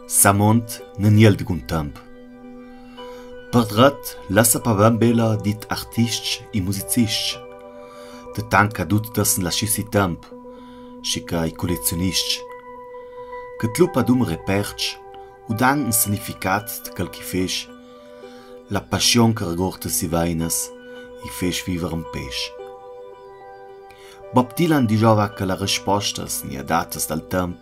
Samont neniel de guntamp. Perdret lassa pavambela dit artists e musicists. De tanca duttas la scisitamp, schica i collezionists. Que tlupa dum reperch, u dan un significat de quel qui fech, la passion que regorta si vainas e fech viver un peix. Bob Dylan dijava que la respostas ni datas dal temp,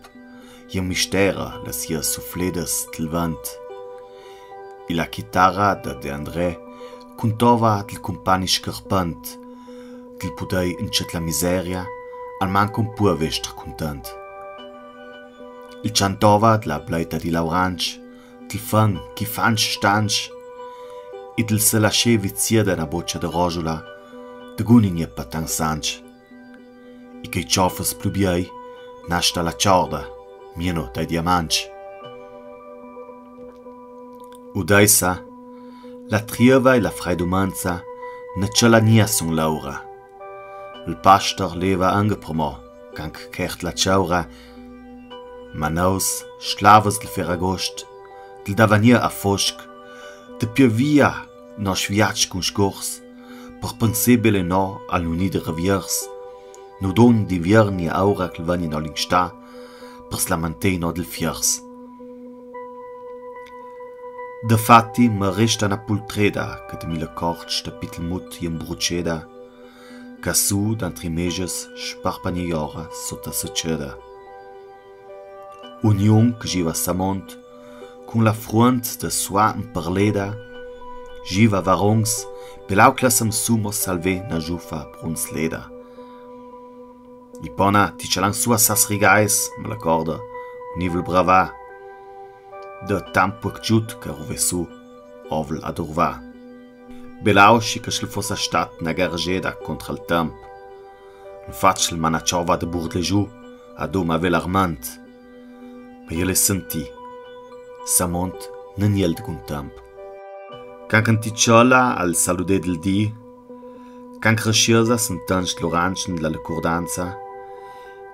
e un mistera las sia suffledas del vent. E la chitarra de André contava del compagni scarpant, del pudei incet la miseria, al manco un pur vestre content. Il cantava de la bleita di l'orange, del fang chi fanch stanch, e del se lasce vizieda na boccia de rojola, de guninje patan sanch. E che ciofas plubiei, nasta la ciorda, mieno dai diamanti. Udaisa, la trieva e la fraidumanza ne ce la nia son laura. Il pastor leva angepromo, canc kert la ciaura, ma naus, sclavas del Ferragost, del davania a fosc, de più via no sviac con scors, per pensebile no al nuni de reviers, no don d'invierni aura che vani no l'insta, per slamanteino del fiers. De fatti me resta na pultreda che de mille corts de pitlmut e imbruceda, ca su d'antri meges sparpaniora sotto succeda. Un jung che giva samont, con la fruant de sua imperleda, giva varongs, belau classam sumo salve na jufa brunsleda. I pona ti celan sua sas rigais, me la corda, un nivel brava. De tampo giut che ruve su, ovel adurva. Belau și că și-l fosa stat na gargeda contra il temp. Il facil manacciova de burleju, adum avel armant. Ma io le senti, samont neniel de gun temp. Can canticciola al salude del di, can cresciosa s'intange l'orange la lecordanza,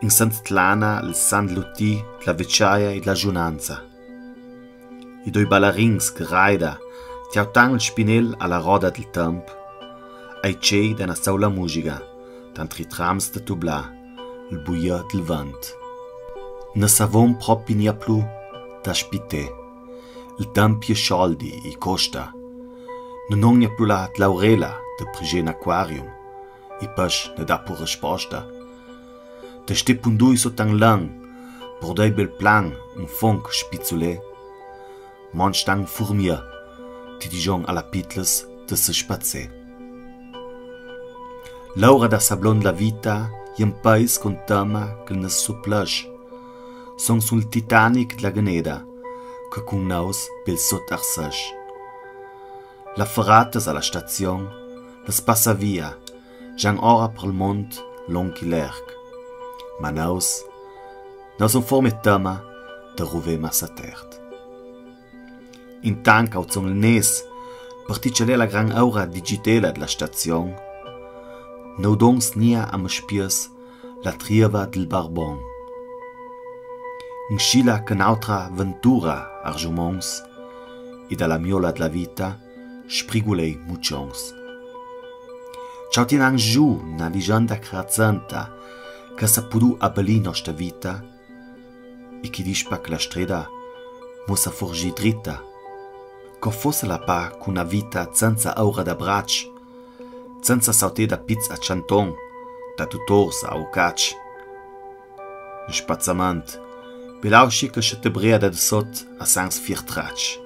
in Sant'Tlana il San Luti la vecchiaia e la giunanza. I due ballarins che raida tiautan il spinel alla roda del temp, ai cei d'una saula musica, tantri trams de tubla, il buia del vent. Ne savon propi nia plu da spite, il temp je scioldi e costa, non nia plu la laurela de pregen aquarium, e pes ne da pur risposta. Te stepundui sotan lang, por dei bel plan, un fonc spizzule, monstang furmia, ti dijon alla pitles de se spazze. Laura da sablon la vita, jem pais con tama che ne suplash, son sul Titanic de la Geneda, che con naus bel sot arsash. La ferratas alla station, las passa via, jan ora per il mont, lonchi l'erc. Ma naus un forme tama de ruve massa tert. Intanto au zum il nes, particelle la gran aura digitela de la station, naudons nia am spies la trieva del barbon. In scila che n'autra ventura arjumons, e dalla miola de la vita sprigulei muchons. Ciao tinan giù na legenda crazzanta, che sa pudu abeli nostra vita, e chi dispa che la strada musa forgi dritta, che fosse la pa con una vita senza aura da braccia, senza saute da pizza a chanton, da tutors a ucac. Le spazzamant, belau che se te brea da sot a sans fier trac.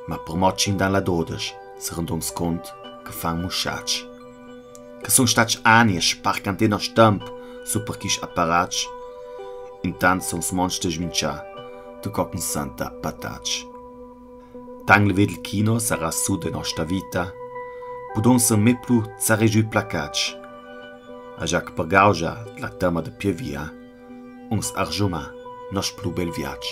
Ma per mocin dan la dodes, se rendons cont che fan musciac. Che son stac ani sparcante no stamp, super quis apparat, intant son monster smincia, de cocken santa patac. Tang le vedel kino sarà su de nostra vita, pudon se me plu zaregiu placac. A jac per gauja la tama de pievia, uns arjuma nos plu bel viac.